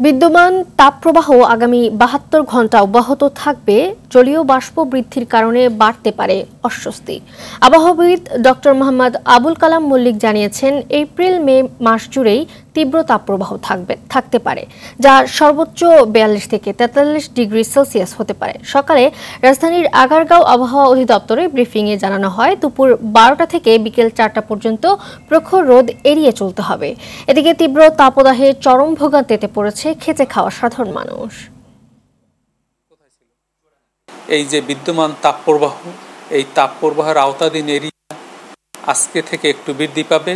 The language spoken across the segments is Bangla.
বিদ্যমান তাপপ্রবাহ আগামী ৭২ ঘণ্টা অব্যাহত থাকবে। জলীয় বাষ্প বৃদ্ধির কারণে বাড়তে পারে অস্বস্তি। আবহাওয়াবিদ ডক্টর মোহাম্মদ আবুল কালাম মল্লিক জানিয়েছেন, এপ্রিল মে মাস জুড়েই তীব্র তাপপ্রবাহ থাকতে পারে, যা সর্বোচ্চ ৪২ থেকে ৪৩ ডিগ্রি সেলসিয়াস হতে পারে। সকালে রাজধানীর আগারগাঁও আবহাওয়া অধিদপ্তরে ব্রিফিংয়ে জানানো হয়, দুপুর ১২টা থেকে বিকেল ৪টা পর্যন্ত প্রখর রোদ এড়িয়ে চলতে হবে। এদিকে তীব্র তাপদাহে চরম ভোগান্তিতে পড়েছে খেতে খাওয়া সাধারণ মানুষ। এই যে বিদ্যমান তাপপ্রবাহ, এই তাপপ্রবাহের আওতাধীন এরিয়া আজকে থেকে একটু বৃদ্ধি পাবে।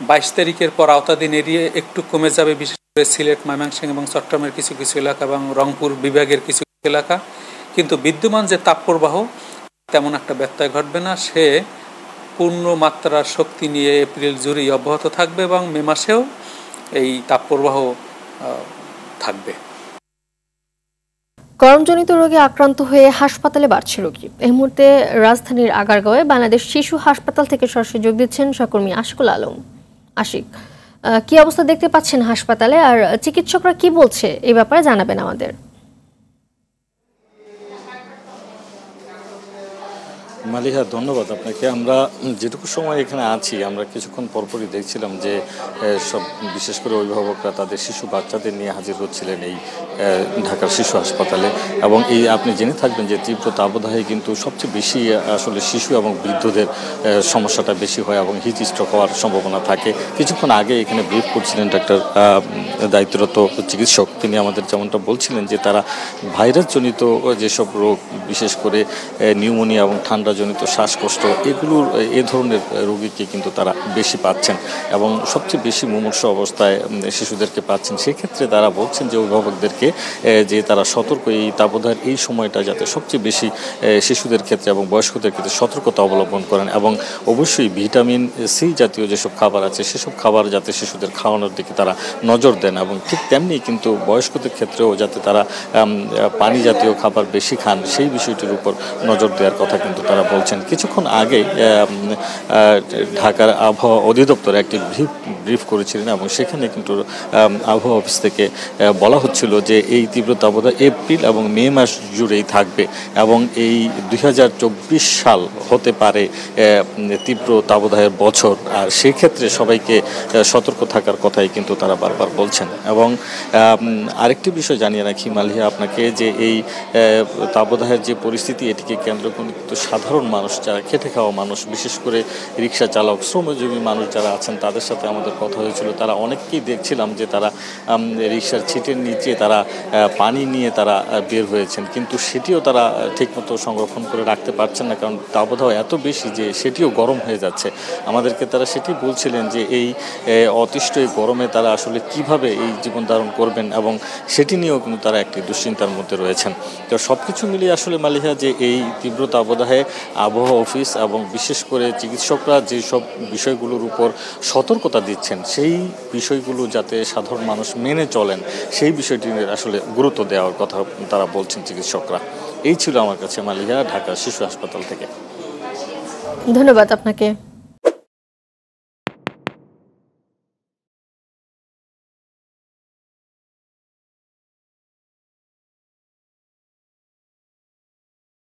২২ তারিখের পর আওতাধীন এরিয়া একটু কমে যাবে, বিশেষ করে সিলেট, ময়মনসিংহ এবং চট্টগ্রামের কিছু কিছু এলাকা এবং রংপুর বিভাগের কিছু এলাকা। কিন্তু বিদ্যমান যে তাপপ্রবাহ তেমন একটা ব্যত্যয় ঘটবে না। সে পূর্ণ মাত্রার শক্তি নিয়ে এপ্রিল জুড়েই অব্যাহত থাকবে এবং মে মাসেও এই তাপপ্রবাহ থাকবে। গরমজনিত রোগে আক্রান্ত হয়ে হাসপাতালে বাড়ছে রোগী। এই মুহূর্তে রাজধানীর আগারগাঁওয়ে বাংলাদেশ শিশু হাসপাতাল থেকে সরাসরি যোগ দিচ্ছেন সহকর্মী আশিকুল আলম। আশিক, কি অবস্থা দেখতে পাচ্ছেন হাসপাতালে, আর চিকিৎসকরা কি বলছে এই ব্যাপারে জানাবেন আমাদের। মালিহা, ধন্যবাদ আপনাকে। আমরা যেটুকু সময় এখানে আছি, আমরা কিছুক্ষণ পরপরই দেখছিলাম যে সব বিশেষ করে অভিভাবকরা তাদের শিশু বাচ্চাদের নিয়ে হাজির হচ্ছিলেন এই ঢাকার শিশু হাসপাতালে। এবং এই আপনি জেনে থাকবেন যে তীব্র তাপদাহে কিন্তু সবচেয়ে বেশি আসলে শিশু এবং বৃদ্ধদের সমস্যাটা বেশি হয় এবং হিট স্ট্রোক হওয়ার সম্ভাবনা থাকে। কিছুক্ষণ আগে এখানে ব্রিফ করছিলেন ডাক্তার দায়িত্বরত চিকিৎসক, তিনি আমাদের যেমনটা বলছিলেন যে তারা ভাইরাসজনিত যেসব রোগ, বিশেষ করে নিউমোনিয়া এবং ঠান্ডাজনিত শ্বাসকষ্ট, এগুলোর এ ধরনের রোগীকে কিন্তু তারা বেশি পাচ্ছেন এবং সবচেয়ে বেশি মুমূর্ষ অবস্থায় শিশুদেরকে পাচ্ছেন। সেক্ষেত্রে তারা বলছেন যে অভিভাবকদেরকে যে তারা সতর্ক, এই তাপদাহের এই সময়টা যাতে সবচেয়ে বেশি শিশুদের ক্ষেত্রে এবং বয়স্কদের ক্ষেত্রে সতর্কতা অবলম্বন করেন এবং অবশ্যই ভিটামিন সি জাতীয় যেসব খাবার আছে সেসব খাবার যাতে শিশুদের খাওয়ানোর দিকে তারা নজর দেন এবং ঠিক তেমনি কিন্তু বয়স্কদের ক্ষেত্রেও যাতে তারা পানি জাতীয় খাবার বেশি খান, সেই বিষয়টির উপর নজর দেওয়ার কথা কিন্তু তারা বলছেন। কিছুক্ষণ আগে ঢাকার আবহাওয়া অধিদপ্তর একটি ব্রিফ করেছিলেন এবং সেখানে কিন্তু আবহাওয়া অফিস থেকে বলা হচ্ছিল যে এই তীব্র তাপদাহ এপ্রিল এবং মে মাস জুড়েই থাকবে এবং এই ২০২৪ সাল হতে পারে তীব্র তাপদাহের বছর। আর সেক্ষেত্রে সবাইকে সতর্ক থাকার কথাই কিন্তু তারা বারবার বলছেন। এবং আরেকটি বিষয় জানিয়ে রাখি মালিহা আপনাকে, যে এই তাপদাহের যে পরিস্থিতি, এটিকে কেন্দ্র করে কিন্তু সাধারণ মানুষ, যারা খেটে খাওয়া মানুষ, বিশেষ করে রিক্সা চালক, শ্রমজীবী মানুষ যারা আছেন, তাদের সাথে আমাদের কথা হয়েছিল। তারা অনেককেই দেখছিলাম যে তারা রিক্সার ছিটের নিচে তারা পানি নিয়ে তারা বের হয়েছেন, কিন্তু সেটিও তারা ঠিকমতো সংরক্ষণ করে রাখতে পারছেন না, কারণ তাপদাহ এত বেশি যে সেটিও গরম হয়ে যাচ্ছে। আমাদেরকে তারা সেটি বলছিলেন যে এই অতিষ্ঠ গরমে তারা আসলে কিভাবে এই জীবন ধারণ করবেন এবং সেটি নিয়েও কিন্তু তারা একটি দুশ্চিন্তার মধ্যে রয়েছেন। তো সব কিছু মিলিয়ে আসলে মালিহা, যে এই তীব্র তাপদাহে আবহাওয়া অফিস এবং বিশেষ করে চিকিৎসকরা যেসব বিষয়গুলোর উপর সতর্কতা দিচ্ছেন, সেই বিষয়গুলো যাতে সাধারণ মানুষ মেনে চলেন, সেই বিষয়টি আসলে গুরুত্ব দেওয়ার কথা তারা বলছেন চিকিৎসকরা। এই ছিল আমার কাছে মালিহা, ঢাকা শিশু হাসপাতাল থেকে। ধন্যবাদ আপনাকে।